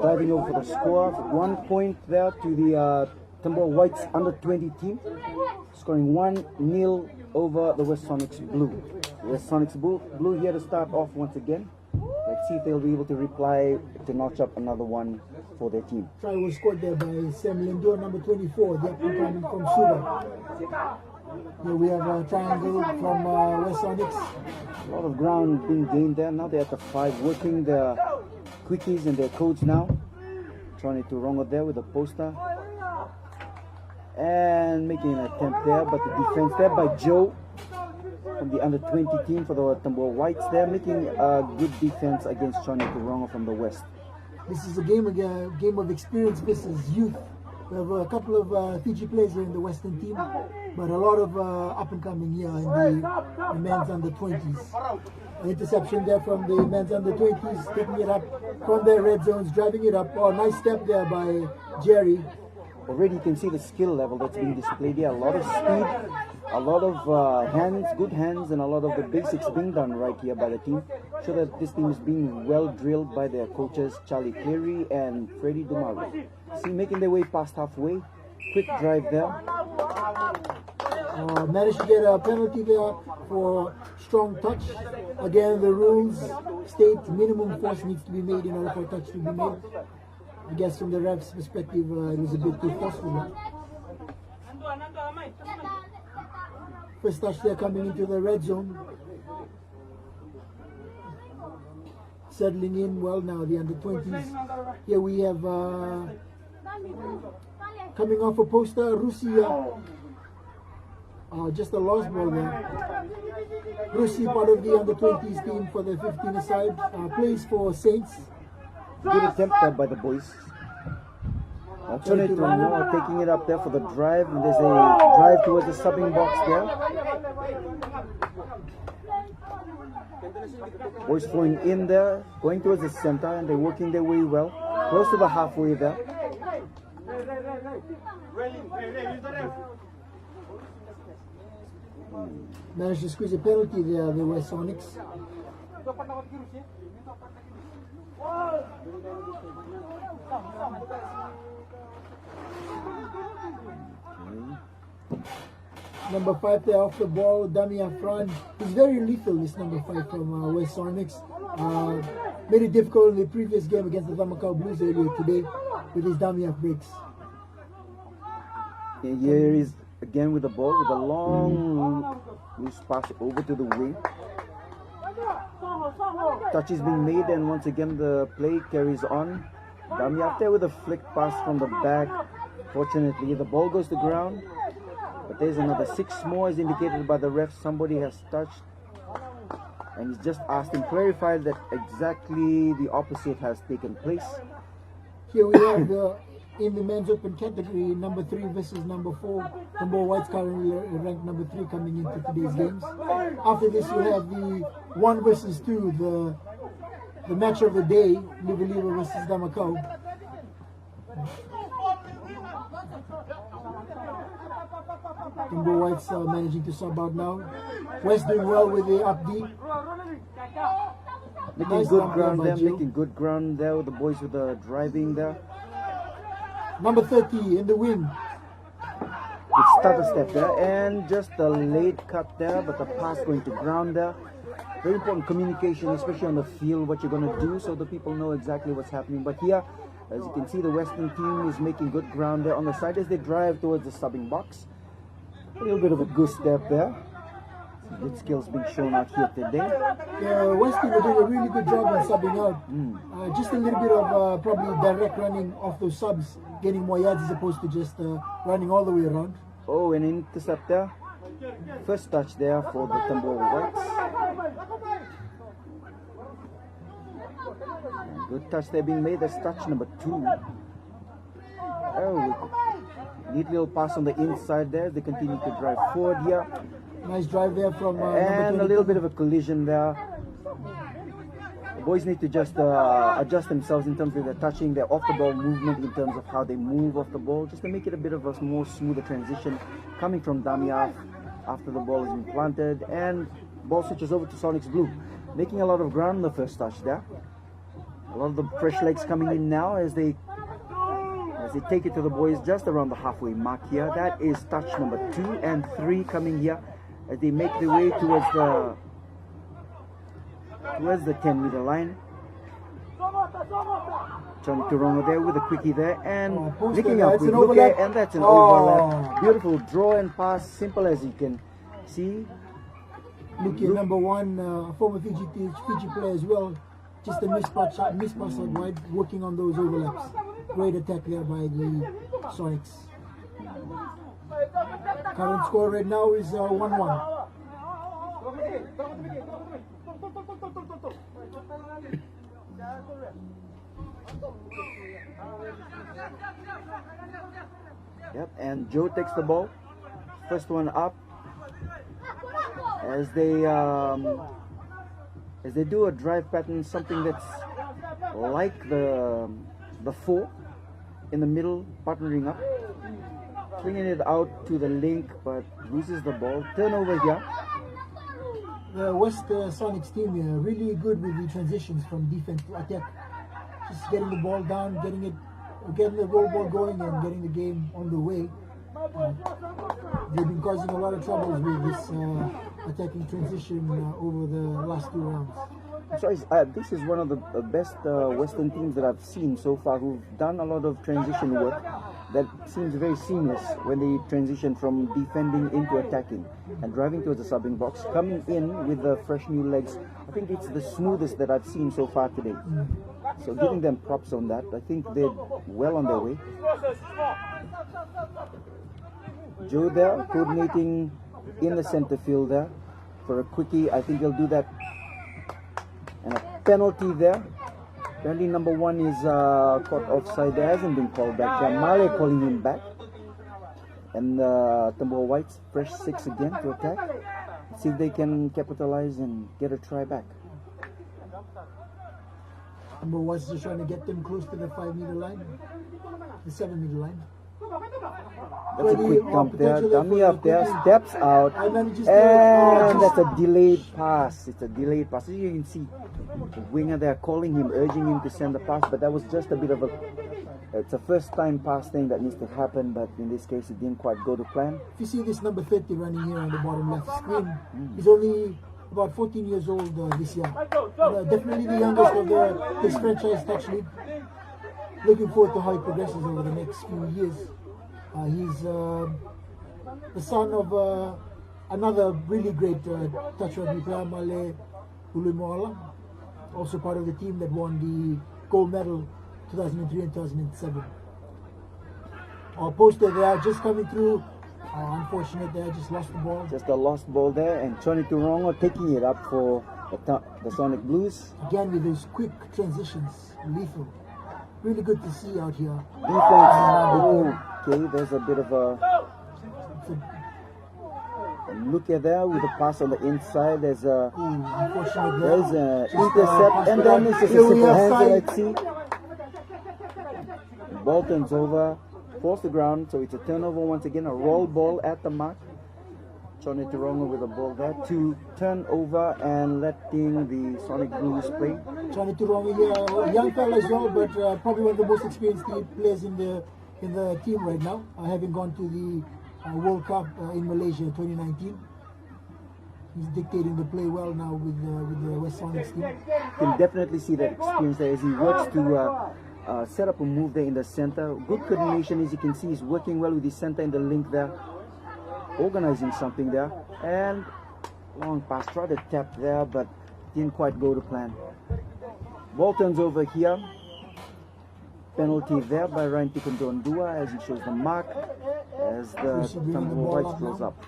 diving over for the score. 1 point there to the Tabua Whites under 20 team, scoring 1-0 over the West Sonics Blue. West Sonics Blue here to start off once again. Let's see if they'll be able to reply to notch up another one for their team. Try was scored there by Sam Lindor, number 24, the up-and-coming from Suda. Here we have a triangle from West Sonics. A lot of ground being gained there. Now they're at the 5, working their quickies and their codes now. Trying to wrong it there with a poster. And making an attempt there, but the defense there by Joe from the under 20 team for the Tabua Whites there, making a good defense against Johnny Kurongo from the west. This is a game of experience versus youth. We have a couple of Fiji players here in the Western team, but a lot of up and coming here in the men's under 20s. An interception there from the men's under 20s, taking it up from their red zones, driving it up. Oh, nice step there by Jerry. Already you can see the skill level that's being displayed here. A lot of speed, a lot of hands, good hands, and a lot of the basics being done right here by the team. Show that this team is being well drilled by their coaches, Charlie Cleary and Freddie Dumaru. See, making their way past halfway. Quick drive there. Managed to get a penalty there for strong touch. Again, the rules state minimum force needs to be made in order for a touch to be made. I guess from the ref's perspective, it was a bit too forceful. First touch there coming into the red zone. Settling in well now, the under 20s. Here we have coming off a poster, Rusia. Just a lost ball there. Rusi, part of the under 20s team for the 15 aside, plays for Saints. Good attempt there by the boys. Tornado now taking it up there for the drive, and there's a drive towards the subbing box there. Boys flowing in there, going towards the center, and they're working their way well, close to the halfway there. Managed to squeeze a penalty there, the West Sonics. Number 5 there off the ball, dummy up front. He's very lethal, this number 5 from West Sonics. Made it difficult in the previous game against the Vamakau Blues earlier today with his dummy up breaks. And here is again with the ball, with a long loose pass over to the wing. Touch is being made, and once again the play carries on. Dummy up there with a flick pass from the back. Fortunately, the ball goes to ground. But there's another 6 more as indicated by the ref. Somebody has touched. And he's just asked him, clarified that exactly the opposite has taken place. Here we have in the men's open category, number 3 versus number 4. Tabua Whites currently ranked number 3 coming into today's games. After this, you have the 1 versus 2, the match of the day, Liva versus Damakau. Tabua Whites managing to sub out now. West doing well with the up D. Making good ground there, making good ground there with the boys with the driving there. Number 30 in the wing. It's stutter step there, and just a late cut there, but the pass going to ground there. Very important communication, especially on the field, what you're going to do, so the people know exactly what's happening. But here, as you can see, the Western team is making good ground there on the side as they drive towards the subbing box. A little bit of a goose step there. Some good skills being shown out here today. Yeah, Western are doing a really good job on subbing out. Just a little bit of probably direct running off those subs, getting more yards as opposed to just running all the way around. Oh, an intercept there. First touch there for the Tabua Whites. Good touch there being made. That's touch number 2. Oh, neat little pass on the inside there. They continue to drive forward here. Nice drive there from and a little bit of a collision there. The boys need to just adjust themselves in terms of their touching, their off the ball movement, in terms of how they move off the ball, just to make it a bit of a more smoother transition coming from Damiaf after the ball has been planted, and ball switches over to Sonics Blue, making a lot of ground in the first touch there. A lot of the fresh legs coming in now as they take it to the boys just around the halfway mark here. That is touch number 2 and 3 coming here as they make their way towards the 10-meter line. Johnny Torongo there with a quickie there and picking up with Luke, and that's an overlap. Beautiful draw and pass, simple as you can see. Luke, number 1, former Fiji player as well. Just a mispass out wide, working on those overlaps. Great attack there by the Sonics. Current score right now is 1-1. Yep, and Joe takes the ball. First one up as they do a drive pattern, something that's like the 4 in the middle, partnering up, swinging it out to the link, but loses the ball. Turnover here. The West Sonics team here really good with the transitions from defense to attack. Just getting the ball down, getting the roll ball going, and getting the game on the way. They've been causing a lot of troubles with this attacking transition over the last 2 rounds. So this is one of the best Western teams that I've seen so far, who've done a lot of transition work that seems very seamless when they transition from defending into attacking and driving towards the subbing box, coming in with the fresh new legs. I think it's the smoothest that I've seen so far today. So giving them props on that. I think they're well on their way. Joe there coordinating in the center field there for a quickie. I think he'll do that. And a penalty there. Apparently number 1 is caught offside. There hasn't been called back. Male calling him back. And Tabua Whites fresh 6 again to attack. Let's see if they can capitalize and get a try back. Number 1 is just trying to get them close to the 5-meter line, the 7-meter line. That's a quick dump there, dummy up there, steps out, and that's a delayed pass. It's a delayed pass. As you can see, the winger there calling him, urging him to send the pass, but that was just a bit of it's a first time pass thing that needs to happen, but in this case it didn't quite go to plan. If you see this number 30 running here on the bottom left screen, he's only about 14 years old this year. Definitely the youngest of this franchise touch league. Looking forward to how he progresses over the next few years. He's the son of another really great touch rugby player, Male Ulumoala, also part of the team that won the gold medal 2003 and 2007. Our poster there just coming through. Unfortunate there, just lost the ball. Just a lost ball there, and Johnny Torongo taking it up for the Sonic Blues. Again with those quick transitions, lethal. Really good to see out here. Defense. Okay, there's a bit of a look at there with a pass on the inside. There's a intercept, and then it's just a simple hands. Let's see. Ball turns over, falls to ground, so it's a turnover once again. A roll ball at the mark. Johnny Torongo with a ball there to turn over and letting the Sonic Blues play. Johnny Torongo here, a young fella as well, but probably one of the most experienced players in the team right now, having gone to the World Cup in Malaysia 2019. He's dictating the play well now with the West Sonics team. You can definitely see that experience there as he works to set up a move there in the center. Good coordination, as you can see, he's working well with the center in the link there, organizing something there, and long pass, tried to tap there, but didn't quite go to plan. Ball turns over here. Penalty there by Ryan Tikondondua as he shows the mark as the Tabua Whites throws up.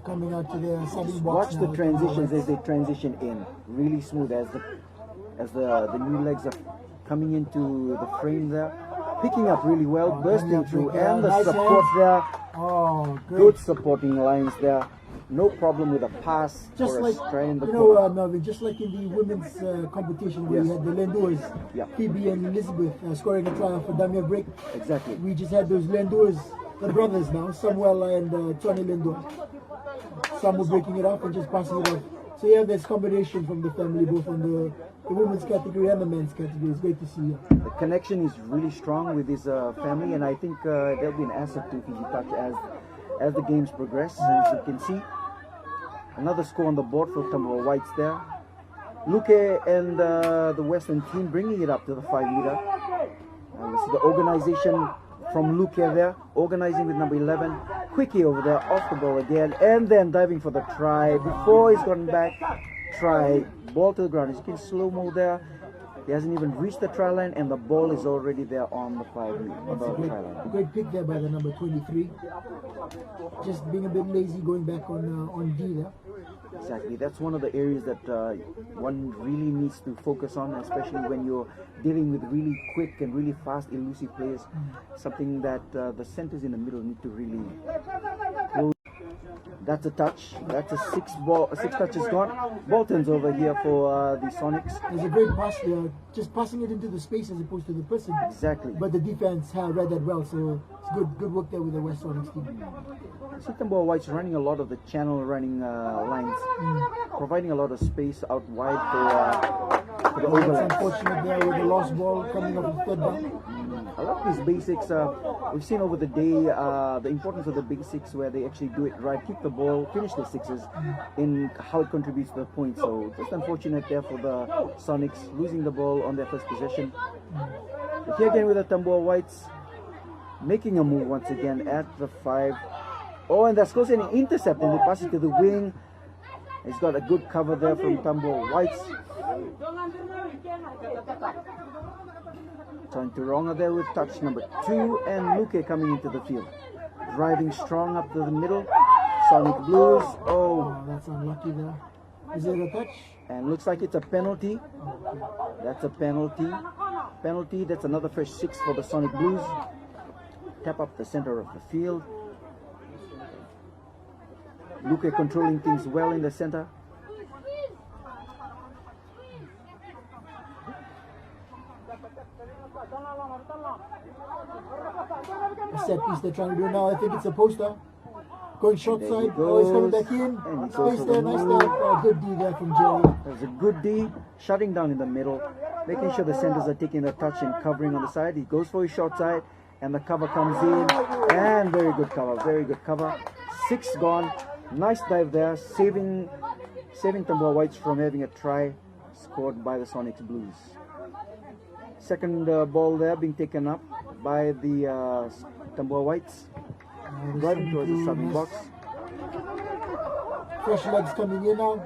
Coming out to the subbing box. Watch the transitions as they transition in. Really smooth as the new legs are coming into the frame there. Picking up really well, bursting through, and the support there. Oh, good supporting lines there. No problem with a pass just or like, a strand in the Melvin, just like in the women's competition where we had the Lendors, Phoebe and Elizabeth scoring a try for Damia Break. Exactly. We just had those Lendors, the brothers now, Samuel and Johnny Lendor. Some were breaking it up and just passing it off So yeah, there's combination from the family, both on the women's category and the men's category. It's great to see. The connection is really strong with his family, and I think there'll be an asset to Fiji Touch as the games progress. As you can see, another score on the board for Tabua Whites there. Luke and the Western team bringing it up to the 5-meter. We see the organization from Luke there, organizing with number 11. Quickie over there, off the ball again, and then diving for the try. Before he's gotten back, try, ball to the ground. As you can slow-mo there, he hasn't even reached the try line, and the ball is already there on the 5-meter try line. Great pick there by the number 23. Just being a bit lazy, going back on D there. Exactly, that's one of the areas that one really needs to focus on, especially when you're dealing with really quick and really fast, elusive players. Something that the centers in the middle need to really close. That's a touch. That's a six touches gone. Ball turns over here for the Sonics. There's a great pass there, just passing it into the space as opposed to the person. Exactly. But the defense read that well, so it's good work there with the West Sonics team. Tabua White's running a lot of the channel running lines, providing a lot of space out wide for the overlaps. It's unfortunate there with the lost ball coming up the third down. A lot of these basics, we've seen over the day the importance of the basics where they actually do it right, keep the ball, finish the sixes, in how it contributes to the point. So just unfortunate there for the Sonics losing the ball on their first possession. But here again with the Tabua Whites making a move once again at the 5. Oh, and that's close, and he intercepted, and they pass it to the wing. He's got a good cover there from Tabua Whites. Turn to Ronga there with touch number 2, and Luke coming into the field. Driving strong up to the middle. Sonic Blues. Oh, that's unlucky there. Is it a touch? And looks like it's a penalty. That's a penalty. Penalty, that's another fresh 6 for the Sonic Blues. Tap up the center of the field. Luke controlling things well in the center. A set piece they're trying to do now. I think it's a poster. Going short side. Oh, he's coming back in. Space there, nice there. Good D there from Jerry. There's a good D, shutting down in the middle, making sure the centers are taking the touch and covering on the side. He goes for his short side, and the cover comes in, and very good cover. 6 gone. Nice dive there, saving Tabua Whites from having a try scored by the Sonics Blues. Second ball there being taken up by the Tabua Whites, driving towards the subbing box. Fresh legs coming in now.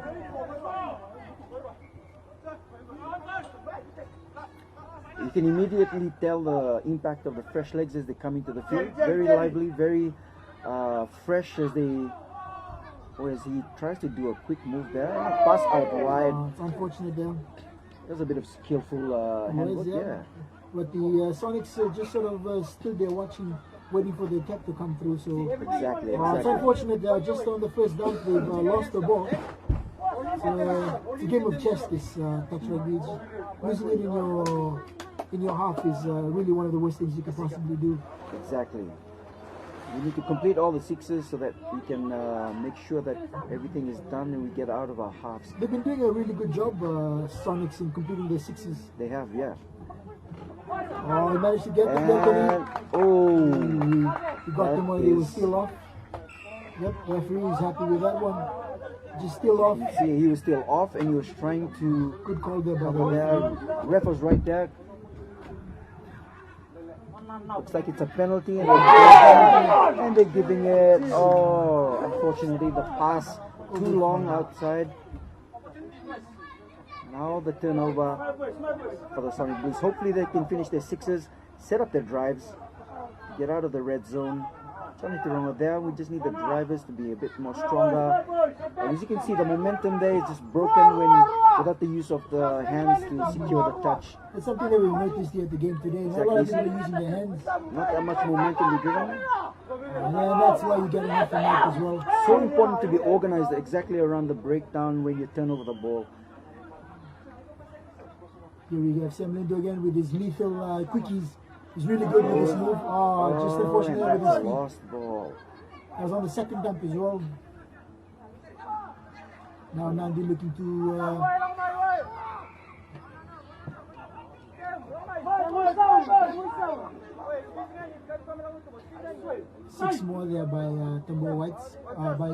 You can immediately tell the impact of the fresh legs as they come into the field. Very lively, very fresh as they. Whereas he tries to do a quick move there, pass out wide. It's unfortunate there. There's a bit of skillful handwork, yeah. But the Sonics just sort of stood there watching, waiting for the attack to come through. So Exactly. It's unfortunate that just on the first down they've lost the ball. So it's a game of chess, this touch rugby. Losing it in your half is really one of the worst things you can possibly do. Exactly. We need to complete all the 6s so that we can make sure that everything is done and we get out of our halves. They've been doing a really good job, Sonics, in completing their 6s. They have, yeah. Oh, he managed to get the he got them while they were still off. Yep, referee is happy with that one. Just still off. You see, he was still off and he was trying to. Good call there, by the way. way. Ref was right there. Looks like it's a penalty, and they're giving it. Oh, unfortunately, the pass too long outside. Now the turnover for the Sonic Blues. Hopefully they can finish their 6s, set up their drives, get out of the red zone. Trying to run there. We just need the drivers to be a bit more stronger. And as you can see, the momentum there is just broken without the use of the hands to secure the touch. It's something that we noticed here at the game today. Exactly. A lot of people are using their hands. Not that much momentum to driven. And that's why you get enough from that as well. So important to be organized exactly around the breakdown when you turn over the ball. Here we have Sam Lindo again with his lethal quickies. He's really good with this move. Just unfortunately with his feet. Lost ball. That was on the second dump as well. Now Nandi looking to 6 more there by Tabua Whites, by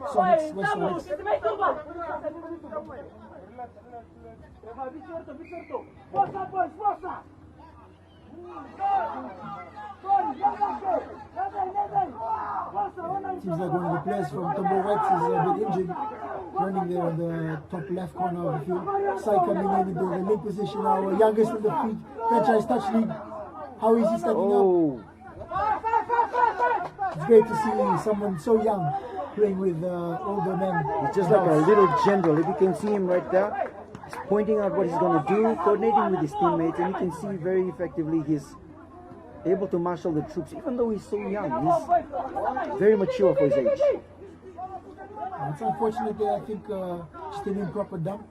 Sonics, West Sonics. Seems like one of the players from Tabua Whites is a bit injured, running there on the top left corner of the field. Sai coming in into the mid position, our youngest in the franchise touch league. How is he standing up? It's great to see someone so young playing with older men. He's just like a little general. If you can see him right there, he's pointing out what he's going to do, coordinating with his teammates, and you can see very effectively he's able to marshal the troops, even though he's so young. He's very mature for his age. It's unfortunate that I think just an improper dump.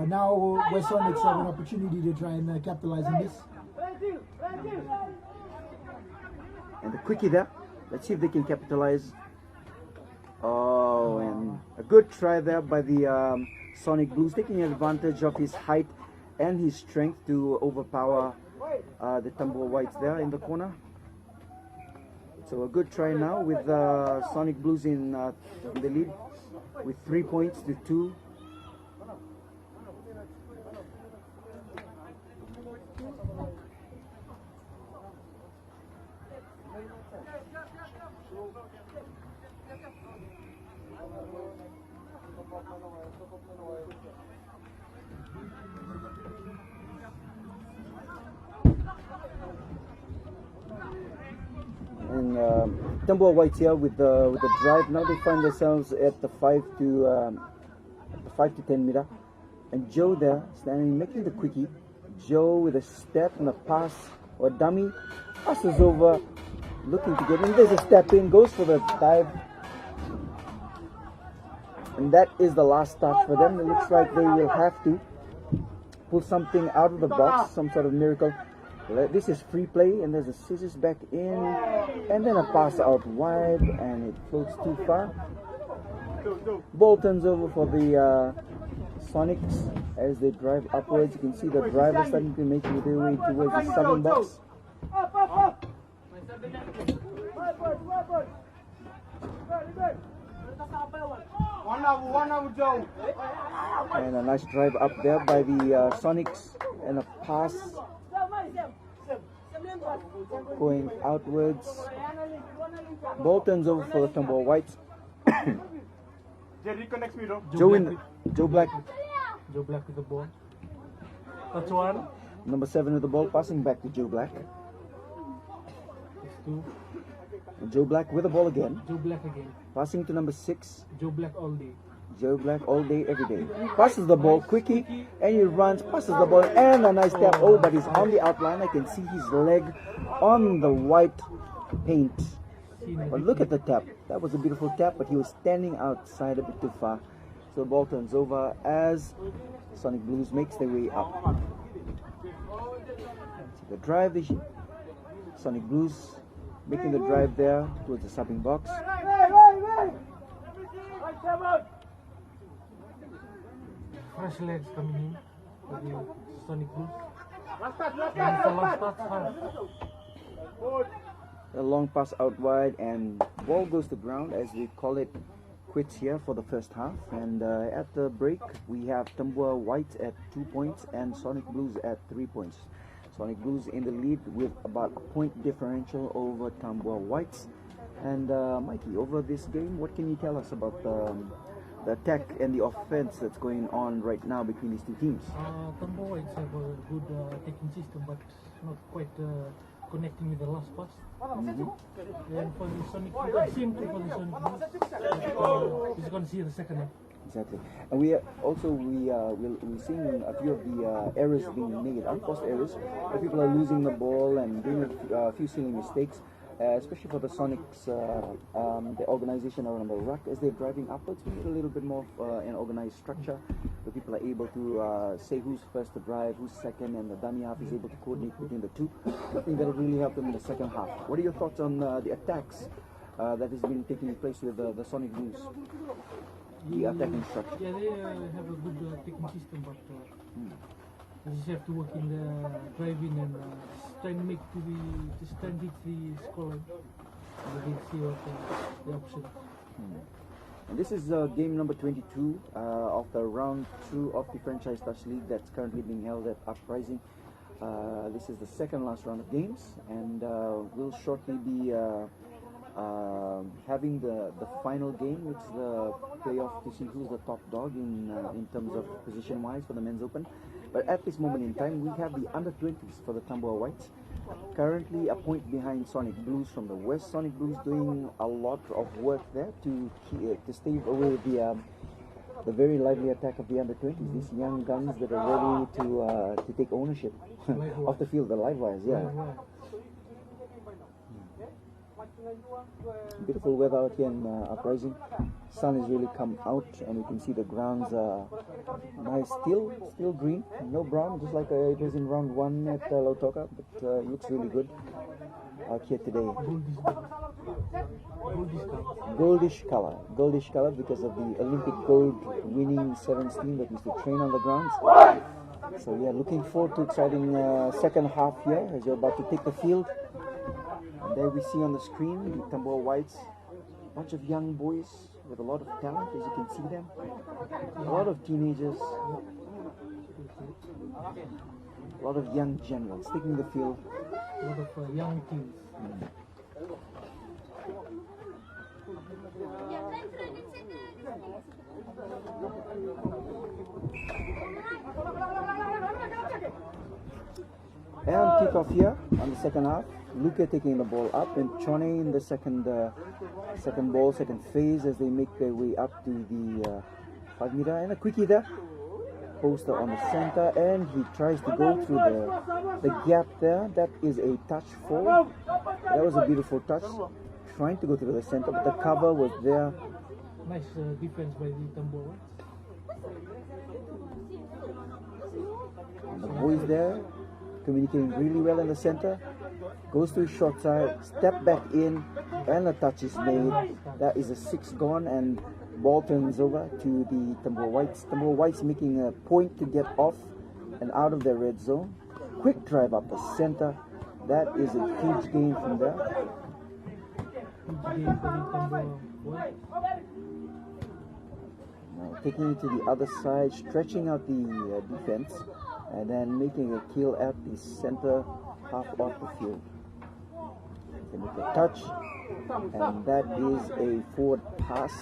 Now West Sonics have an opportunity to try and capitalize on this. And the quickie there. Let's see if they can capitalize. Oh, and a good try there by the Sonic Blues, taking advantage of his height and his strength to overpower the Tabua Whites there in the corner. So a good try now with Sonic Blues in the lead with 3 points to 2. And Tabua Whites here with the drive. Now they find themselves at the 5 to 10 meter, and Joe there standing making the quickie. Joe with a step and a pass or dummy, passes over, looking to get in. There's a step in, goes for the dive, and that is the last touch for them. It looks like they will have to pull something out of the box, some sort of miracle. This is free play, and there's a scissors back in, and then a pass out wide, and it floats too far. Ball turns over for the Sonics as they drive upwards. You can see the driver starting to make their way towards the subbing box. And a nice drive up there by the Sonics, and a pass going outwards. Ball turns over for the Tabua Whites. Joe Black with the ball. That's one. Number 7 with the ball, passing back to Joe Black. That's 2. And Joe Black with the ball again. Joe Black again. Passing to number 6. Joe Black all day. Joe Black all day, every day. Passes the ball, quickie, and he runs, passes the ball, and a nice tap. Oh, but he's on the outline. I can see his leg on the white paint. But look at the tap. That was a beautiful tap, but he was standing outside a bit too far. So the ball turns over as Sonic Blues makes their way up. The drive, Sonic Blues making the drive there towards the subbing box. Fresh legs coming in for the Sonic Blues. And the last touch. A long pass out wide, and ball goes to ground as we call it quits here for the first half. And at the break we have Tabua Whites at 2 points and Sonic Blues at 3 points. Sonic Blues in the lead with about a point differential over Tabua Whites. And Mikey, over this game, what can you tell us about the attack and the offense that's going on right now between these two teams? Tabua Whites have a good attacking system, but not quite connecting with the last pass. And for the Sonic Blues, same thing for the Sonic Blues. He's going to see the second half. Exactly, and we're seeing a few of the errors being made, unforced errors, where people are losing the ball and doing a few silly mistakes, especially for the Sonics, the organization around the ruck as they're driving upwards. We need a little bit more an organized structure where people are able to say who's first to drive, who's second, and the dummy half is able to coordinate between the two. I think that'll really help them in the second half. What are your thoughts on the attacks that has been taking place with the Sonic Blues? the attacking structure. Yeah, they have a good taking system, but they just have to work in the driving and trying to make just trying to hit the scoreline. They see what the option. And this is game number 22 of the round 2 of the Franchise Touch League that's currently being held at Uprising. This is the second last round of games, and we'll shortly be having the final game, which is the playoff to see who's the top dog in terms of position wise for the men's open. But at this moment in time, we have the under 20s for the Tabua Whites, currently a point behind Sonic Blues from the west. Sonic Blues doing a lot of work there to stave away the very lively attack of the under 20s. These young guns that are ready to take ownership of the field, the live wires, yeah. Beautiful weather out here in Uprising. Sun has really come out, and you can see the grounds are nice, still green, no brown, just like it was in round 1 at Lautoka, but it looks really good out here today. Goldish color because of the Olympic gold winning sevens team that used to train on the grounds. So yeah, looking forward to exciting second half here as you're about to take the field. And there we see on the screen the Tabua Whites, a bunch of young boys with a lot of talent, as you can see them. A lot of teenagers, a lot of young generals taking the field. A lot of young teams. And kick off here on the second half. Luca taking the ball up, and Chone in the second phase as they make their way up to the 5 meter, and a quickie there. Poster on the center, and he tries to go through the gap there. That is a touch forward. That was a beautiful touch. Trying to go through the center, but the cover was there. Nice defense by the Tabua Whites. And the boys there communicating really well in the center. Goes to his short side, step back in, and a touch is made. That is a 6 gone, and ball turns over to the Tabua Whites. Tabua Whites making a point to get off and out of their red zone. Quick drive up the center. That is a huge gain from there. Huge game for the Tabua Whites. Now taking it to the other side, stretching out the defense, and then making a kill at the center half of the field. They make a touch, and that is a forward pass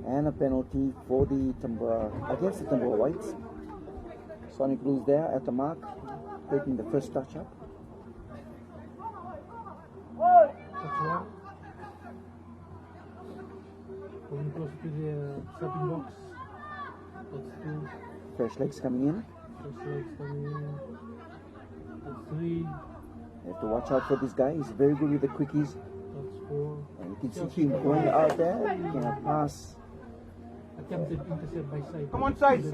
and a penalty for the against the Tabua Whites. Sonic Blues there at the mark, taking the first touch up. That's one. Going close to the starting box. That's 2. Fresh legs coming in. First legs coming in. That's 3. You have to watch out for this guy. He's very good with the quickies. That's 4. And you can see him going out there. He can pass. Attempted intercept by side. Come on, sides.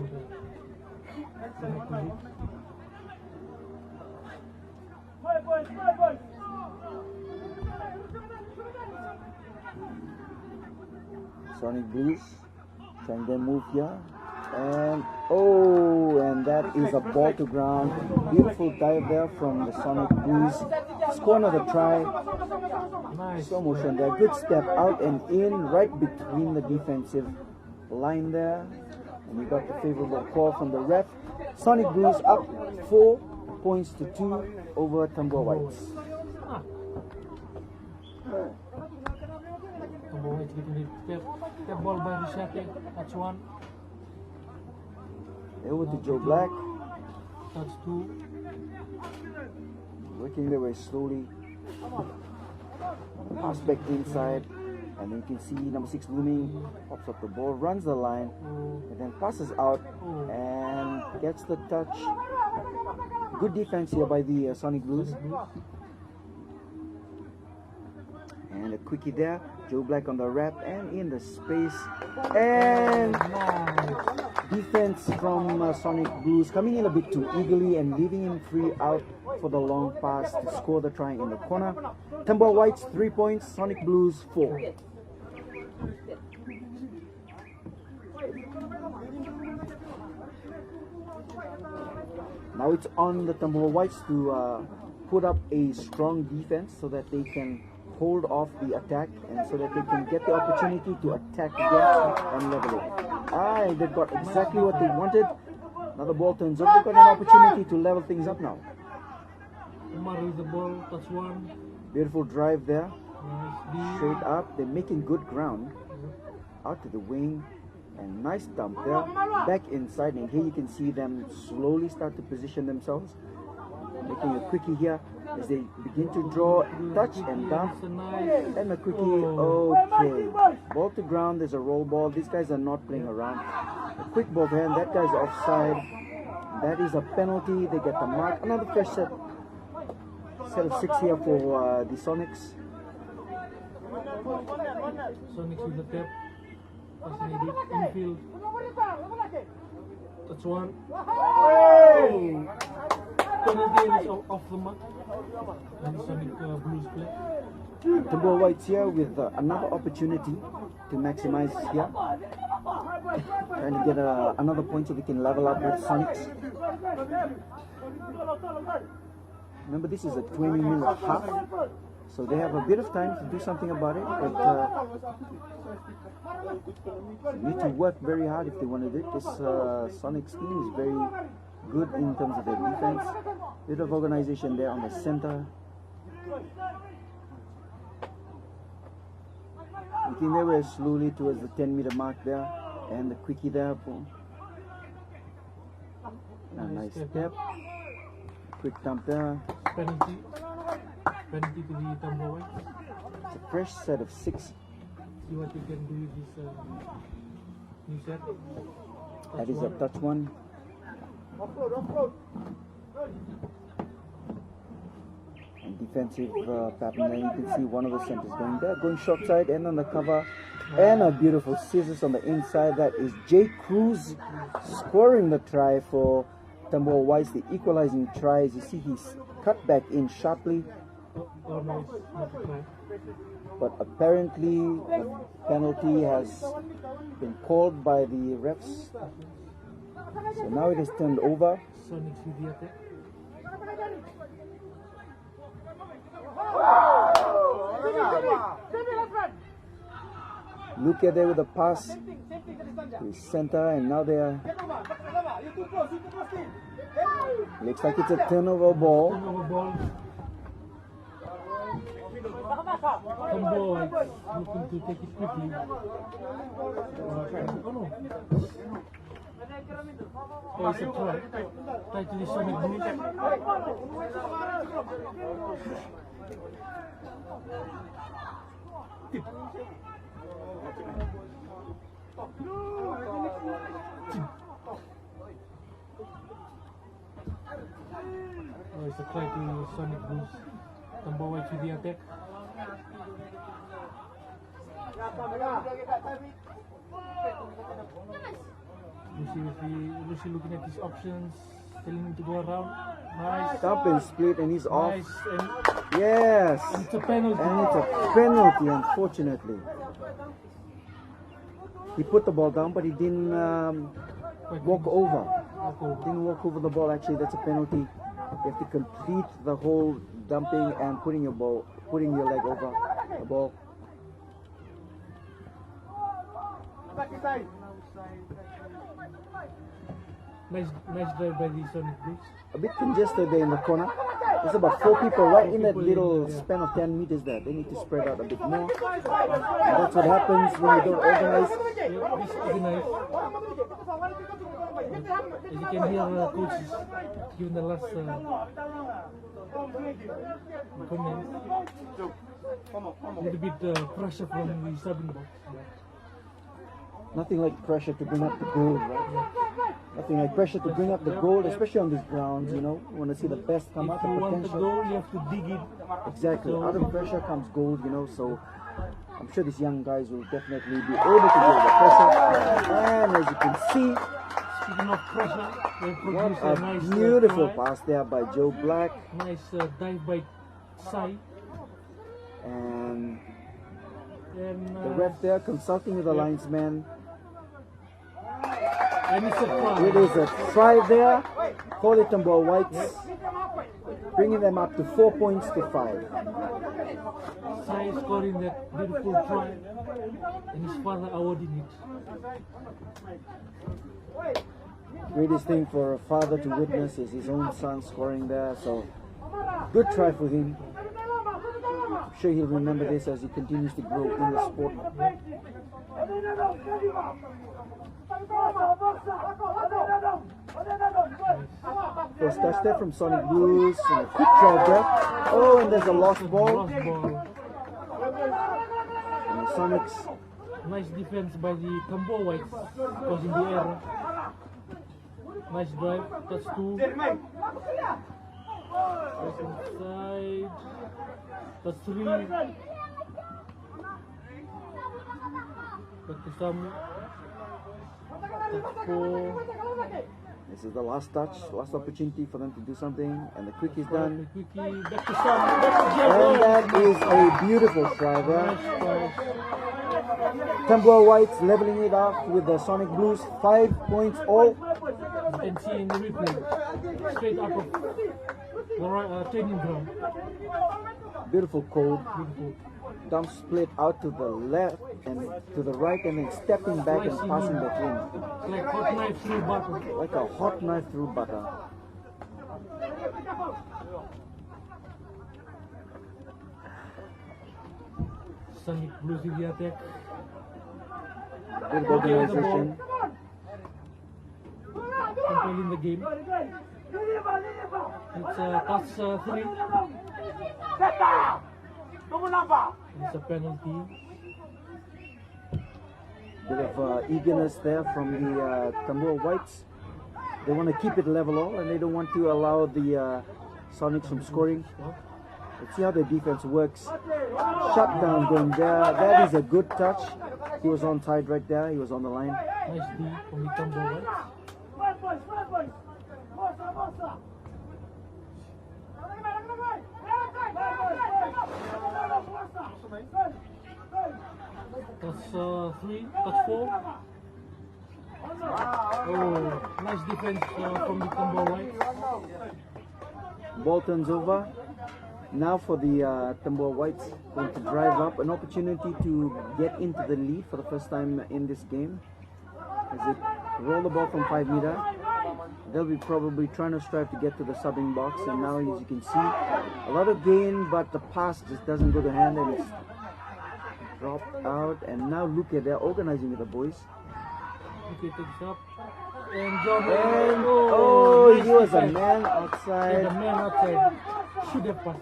Sonic Blues trying their move here, and and that is a ball to ground. Beautiful dive there from the Sonic Blues. Score another try. Nice. Slow motion there. Good step out and in, right between the defensive line there, and we got the favorable call from the ref. Sonic Blues up 4 points to 2 over Tabua Whites. Tabua Whites getting the tap ball by Rishate. That's 1. Over to Joe Black, That's 2. working their way slowly. Pass back inside, and then you can see number 6 Blooming pops up the ball, runs the line, and then passes out and gets the touch. Good defense here by the Sonic Blues. And a quickie there. Joe Black on the wrap and in the space. And defense from Sonic Blues coming in a bit too eagerly and leaving him free out for the long pass to score the try in the corner. Tabua Whites 3 points, Sonic Blues 4. Now it's on the Tabua Whites to put up a strong defense so that they can hold off the attack and so that they can get the opportunity to attack again and level it. They got exactly what they wanted. Now the ball turns over. They've got an opportunity to level things up now. Umar with the ball, touch one. Beautiful drive there. Nice. Straight up. They're making good ground. Out to the wing. And nice dump there. Back inside. And here you can see them slowly start to position themselves. Making a quickie here as they begin to draw, touch and dump. And a quickie. Okay. Ball to ground. There's a roll ball. These guys are not playing around. A quick ball to hand. That guy's offside. That is a penalty. They get the mark. Another fresh set of 6 here for the Sonics. Sonics with the tap. Passing it infield. That's one. Oh! Penalty is off the mark. And Sonic Blues play. Tabua Whites here with another opportunity to maximize here. Trying to get another point so we can level up with Sonics. Remember, this is a 20-minute half, so they have a bit of time to do something about it, but they need to work very hard if they want to do it. This Sonics team is very good in terms of their defense. Bit of organization there on the center. Making their way slowly towards the 10-meter mark there, and the quickie there. Boom. A nice step. Quick dump there. Penalty to the Tabua Whites. It's a fresh set of 6. See what they can do with this new set. That is a touch one. And defensive pattern there. You can see one of the centers going there, going short side and on the cover. And a beautiful scissors on the inside. That is Jay Cruz scoring the try for Tabua Whites, the equalizing try. As you see, he's cut back in sharply. Oh, nice. But apparently a penalty has been called by the refs. So now it is turned over. Sonics with the attack. Luke there with a pass to center, and now they are. Looks like it's a turnover ball. Turnover ball. Tabua Whites looking to take it quickly. Oh no. Oh, it's a try. Try to the Sonic Blues. Tip. Oh, it's a try to Sonic Blues. Tabua Whites with the attack. Lucy looking at his options, telling him to go around. Nice. Dump and split, and he's off. Nice. And Yes. it's a penalty. And it's a penalty, unfortunately. He put the ball down, but he didn't walk over. Didn't walk over the ball. Actually, that's a penalty. You have to complete the whole dumping and putting your leg over the ball. Nice drive by the Sonic Blues. A bit congested there in the corner. There's about 4 people right in that little span of 10 meters there. They need to spread out a bit more. And that's what happens when you don't organize. Disorganized. As you can hear, coaches giving the last comments. A little bit pressure from the subbing box. Nothing like pressure to bring up the goal, right? Nothing like pressure to bring up the goal, especially on these grounds, you know. You want to see the best come out, If you the want the potential. goal, you have to dig it. Exactly. So- Out of pressure comes gold, you know. So I'm sure these young guys will definitely be able to deal with the pressure. And as you can see, Speaking of pressure, they what produce a a nice beautiful try. pass there by Joe Black. Nice dive by Sai. And And, the ref there consulting with the linesman. and it's a try. It is a try there for the Tabua Whites, bringing them up to 4 points to 5. Sai scoring that beautiful try, and his father awarding it. Greatest thing for a father to witness is his own son scoring there. So good try for him. I'm sure he'll remember this as he continues to grow in the sport. First touch there from Sonic Blues. And a quick drive there. Oh, and there's a lost ball. Lost ball. And the Sonics. Nice defense by the Tabua Whites, causing the error. Nice drive. That's 2. That's inside. That's 3. Back to Samu. That's 4. This is the last touch, last opportunity for them to do something, and the quick is done. Quickie. Back to Samu. Back to Jero. And that is a beautiful try there. Nice try. Tabua Whites leveling it off with the Sonic Blues, 5 points all. You can see in the replay, straight up of the training ground. Beautiful code. Beautiful. Dump split out to the left and to the right, and then stepping back and passing back in. It's like hot knife through butter. Like a hot knife through butter. Sonic Blues in the attack. Good organization. Controlling the game. It's touch 3. It's a penalty. Bit of eagerness there from the Tabua Whites. They want to keep it level all, and they don't want to allow the Sonics from scoring. Let's see how the defense works. Shutdown going there. That is a good touch. He was on tight right there. He was on the line. Nice D from the Tabua Whites. That's 3. That's 4. Oh, nice defense from the Tabua Whites. Ball turns over. Now for the Tabua Whites, going to drive up. An opportunity to get into the lead for the first time in this game. As they roll the ball from 5 meters. They'll be probably trying to strive to get to the subbing box. And now, as you can see, a lot of gain, but the pass just doesn't go to hand, and it's dropped out. And now look at, they're organizing with the boys. Okay, takes up. And John. And he was a man outside. The man outside should have passed.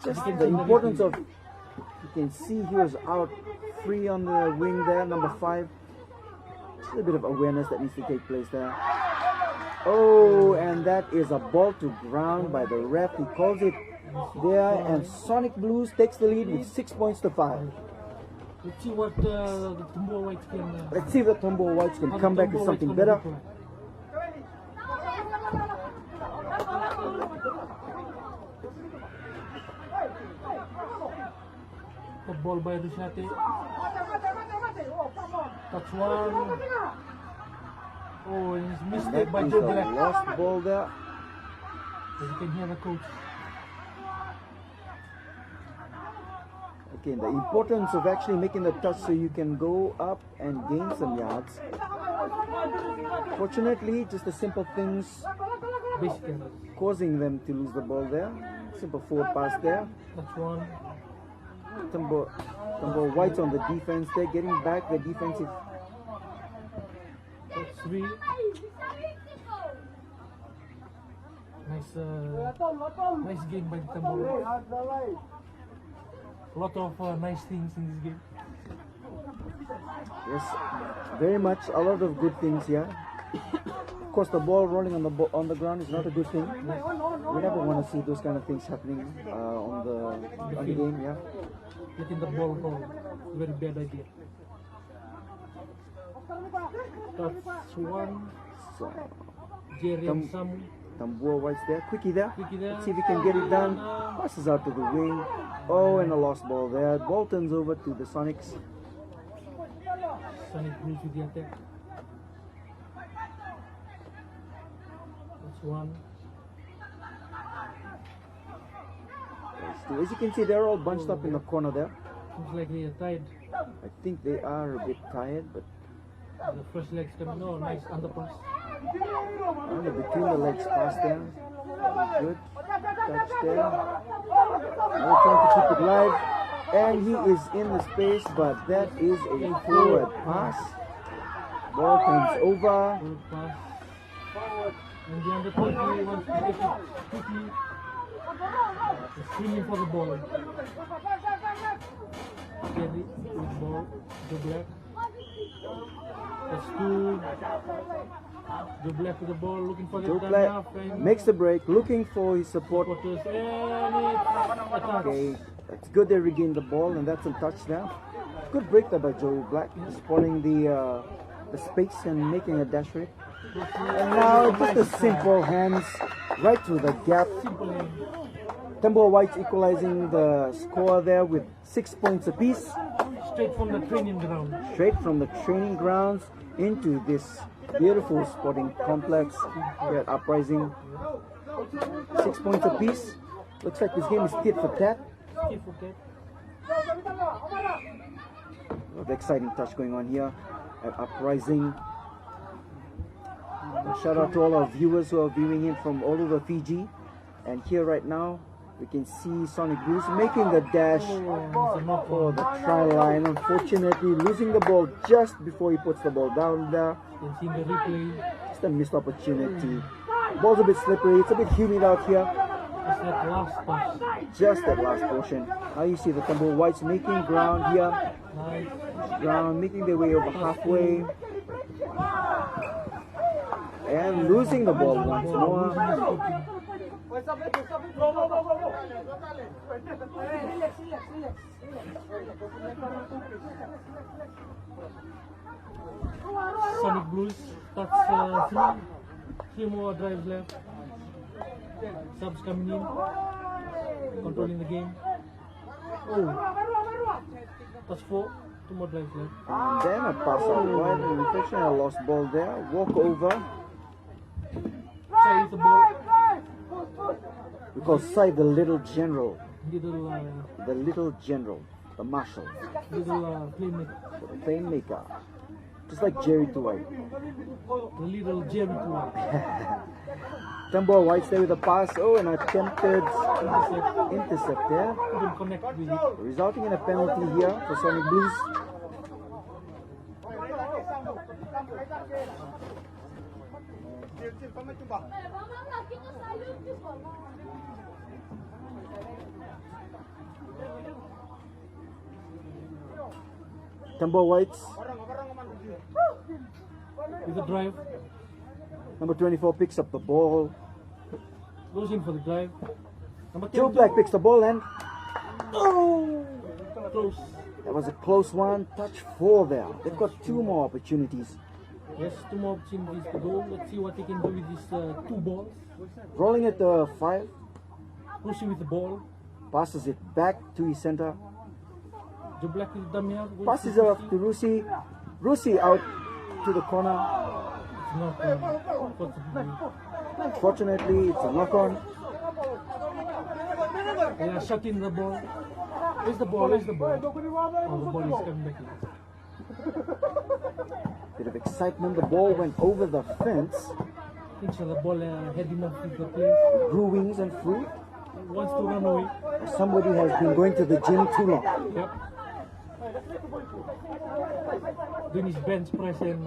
Just the importance of, you can see he was out free on the wing there, number 5. Just a bit of awareness that needs to take place there. Oh, and that is a ball to ground by the ref. He calls it there, and Sonic Blues takes the lead with 6 points to 5. Let's see what the Tabua Whites can. Let's see if the Tabua Whites can come back with something better. The ball by Rishate. That's 1. Oh, and his mistake That by is Joe a Black. lost ball there. You can hear the coach. Okay, the importance of actually making the touch so you can go up and gain some yards. Fortunately, just the simple things Basically, causing them to lose the ball there. Simple forward pass there. that's 1. Tabua Whites on the defense. They're getting back the defensive. That's 3. Nice game by the Tabua. A lot of nice things in this game. Yes, very much. A lot of good things here. Of course, the ball rolling on the ground is not a good thing. We never want to see those kind of things happening on the game. Yeah. Letting the ball roll. Very bad idea. That's 1. So, Jerry and Samu. Tabua Whites there. Quickie there. Quickie there. Let's see if he can get it done. Passes out to the wing. Oh, and a lost ball there. Ball turns over to the Sonics. Sonic Blues with the attack. That's That's one. As you can see, they're all bunched up in the corner there. Looks like they are tied. I think they are a bit tired, but The first leg's coming. Oh, nice underpass. between the legs pass there. Good. Touch there. Now trying to keep it live. And he is in the space, but that is a forward pass. Ball turns over. Good pass. And the under 20 wants to take it quickly. He's swinging for the ball. Carry with ball. Joe Black. That's two. Joe Black with the ball, looking for the Joe turn Black half and makes the break, looking for his support. supporters. And it's a touch. Okay, it's good they regained the ball, and that's a touch there. Good break there by Joe Black, spotting the space and making a dash for it. And now just a simple hands right through the gap. Simple aim. Tabua Whites equalizing the score there with 6 points apiece. Straight from the training ground. Straight from the training grounds into this beautiful sporting complex here at Uprising. 6 points apiece. Looks like this game is tit for tat. Keep okay. A lot of exciting touch going on here at Uprising. And shout out to all our viewers who are viewing in from all over Fiji. And here right now, we can see Sonic Blues making the dash for the try line. Unfortunately, losing the ball just before he puts the ball down there. You can see in the replay. Just a missed opportunity. Ball's a bit slippery. It's a bit humid out here. It's that last pass. Just that last portion. Now you see the Tabua Whites making ground here. Nice. Ground, making their way over halfway. And losing the ball once more. Sonic Blues. That's three more drives left. Subs coming in, controlling the game. Oh, that's four. Two more drives left. And then a pass out wide. Unfortunately, a lost ball there. Walk over. Sai with the ball. Because Sai, the little general. Little, The little general. The marshal. little playmaker. The playmaker. Just like Jerry Tuwai. The little Jerry Tua. Tabua Whites there with a pass. Oh, an attempted intercept there. Couldn't connect with it. Resulting in a penalty here for Sonic Blues. Tabua Whites, With the drive. number 24 picks up the ball. Goes in for the drive. Number 10. Joe Black picks the ball and oh, Close. that was a close one. Touch 4 there. They've got 2 more opportunities. Yes, two more opportunities to go. Let's see what he can do with these 2 balls. Rolling at the 5, Rusi with the ball. passes it back to his center. Joe Black with the dummy half. Passes it off to Rusi. Rusi out to the corner. It's not unfortunately. Fortunately, it's a knock on. They are shutting the ball. Where's the ball? Where's the ball? Oh, the ball is coming back in. Bit of excitement. The ball went over the fence. I think so the ball heading off with the place. Grew wings and flew. Wants to run away. Somebody has been going to the gym too long. Yep. Doing his bench press and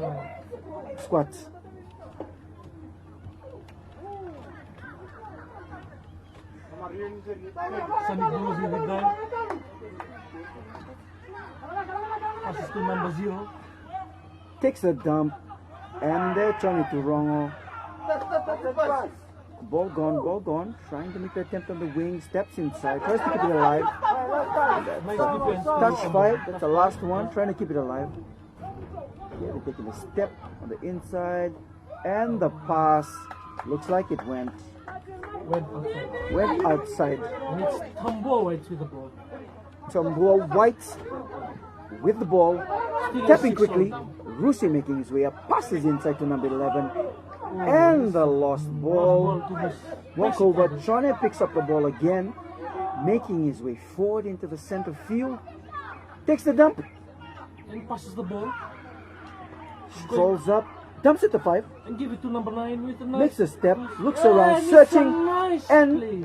Squats. Sonic Blues with the drive. Passes to number 0. Takes a dump. And they're trying it to wrong. Ball gone. Trying to make the attempt on the wing. Steps inside. Tries to keep it alive. Nice defense. Touch 5. That's the last one. Trying to keep it alive. Yeah, they're taking a step on the inside. And the pass looks like it went Went outside. outside. And it's Tabua Whites with the ball. Tabua Whites with the ball. Still Tapping a 6 quickly. on. Rusi making his way up. Passes inside to number 11. And the lost ball. to this Walk over. Trone picks up the ball again, making his way forward into the center field. Takes the dump. and passes the ball Strolls up. Dumps it to 5. and give it to number 9 with a nice Makes a step. Looks Yeah, around, and it's searching. a nice and play.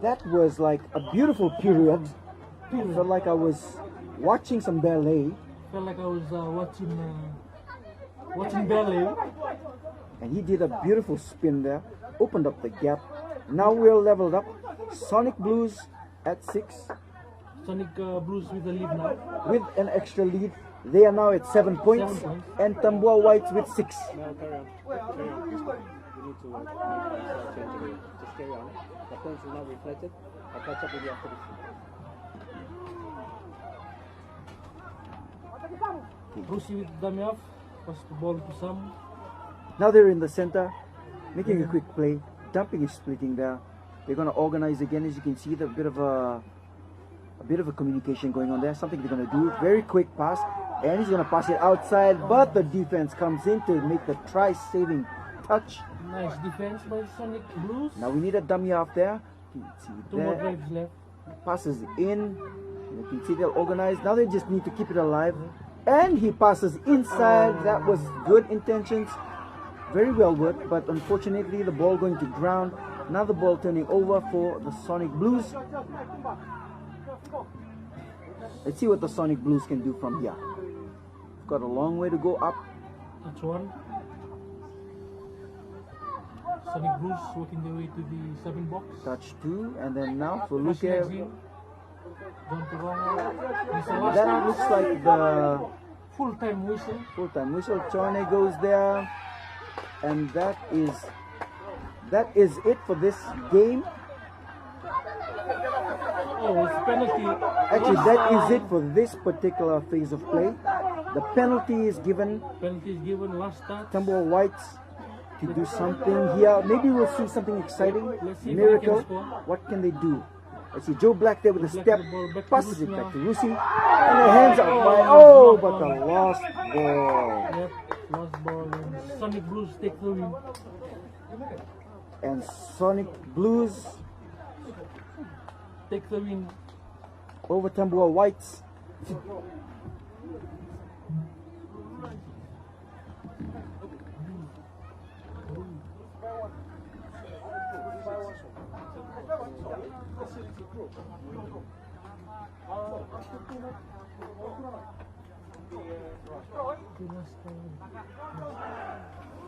that was like a beautiful period. Felt like I was watching some ballet. Felt like I was watching ballet. And he did a beautiful spin there. Opened up the gap. Now we're leveled up. Sonic Blues at 6. Sonic Blues with the lead now. With an extra lead. They are now at 7 points. 7 points. And Tabua Whites with 6. No, carry on. Carry on. We need to change it. Just carry on. The points will not be reflected. I'll catch up with you after this. Brucey with dummy off. Pass the ball to Sam. Now they're in the center. Making a quick play. Dumping is splitting there. They're going to organize again. As you can see, there's a bit of a communication going on there. Something they're going to do. Very quick pass. And he's going to pass it outside. But the defense comes in to make the try-saving touch. Nice defense by Sonic Blues. Now we need a dummy off there. You can see 2 more there. drives left. Passes in. You can see they're organized. Now they just need to keep it alive. And he passes inside. That was good intentions. Very well worked. But unfortunately, the ball going to ground. Now the ball turning over for the Sonic Blues. Let's see what the Sonic Blues can do from here. Got a long way to go up. Touch 1. Sonic Blues working their way to the 7 box. Touch 2. And then now for Push Luke. legs in. Down to wrong. That looks like the Full-time whistle. full-time whistle. Chorne goes there. And that is it for this game. Oh, it's penalty. Actually, that is it for this particular phase of play. The penalty is given. Penalty is given last touch. Tabua Whites to do something here. Maybe we'll see something exciting. Let's see if Miracle. they can score. What can they do? Let's see. Joe Black there with a Black step. the ball back to Passes it Lucy back now. to Lucy. And the hands are by. But the lost ball. Yep, last ball. And Sonic Blues take the win. And Sonic Blues Take the win. over Tabua Whites. The last ball.